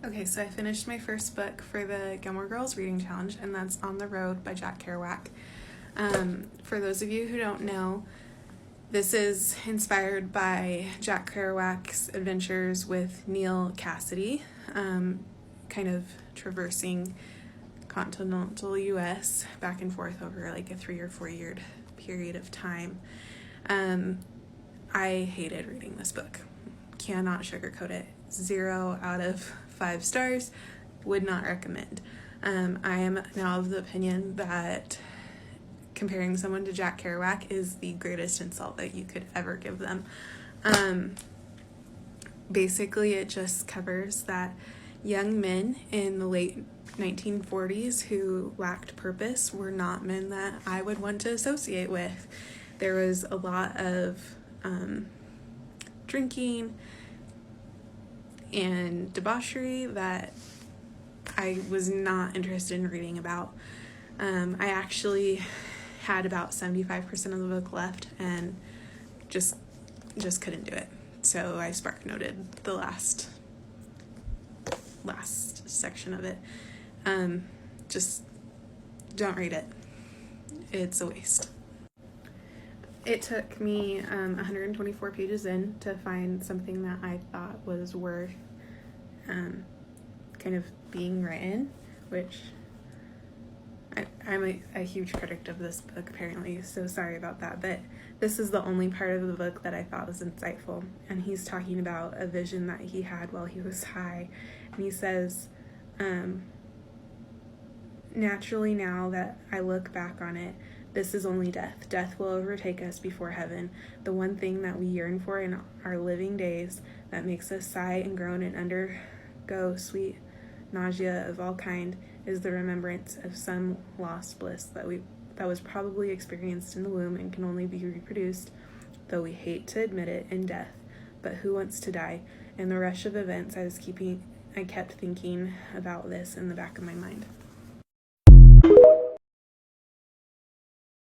Okay, so I finished my first book for the Gilmore Girls Reading Challenge, and that's On the Road by Jack Kerouac. For those of you who don't know, this is inspired by Jack Kerouac's adventures with Neil Cassidy, kind of traversing continental U.S. back and forth over like a 3 or 4 year period of time. I hated reading this book. Cannot sugarcoat it. 0 out of 5 stars. Would not recommend. I am now of the opinion that comparing someone to Jack Kerouac is the greatest insult that you could ever give them. Basically, it just covers that young men in the late 1940s who lacked purpose were not men that I would want to associate with. There was a lot of drinking and debauchery that I was not interested in reading about. I actually had about 75% of the book left and just couldn't do it. So I spark noted the last section of it. Just don't read it. It's a waste. It took me 124 pages in to find something that I thought was worth kind of being written, which I'm a huge critic of this book apparently, so sorry about that, but this is the only part of the book that I thought was insightful, and he's talking about a vision that he had while he was high, and he says, naturally now that I look back on it, this is only death. Death will overtake us before heaven. The one thing that we yearn for in our living days that makes us sigh and groan and undergo sweet nausea of all kind is the remembrance of some lost bliss that was probably experienced in the womb and can only be reproduced, though we hate to admit it, in death. But who wants to die? In the rush of events, I kept thinking about this in the back of my mind.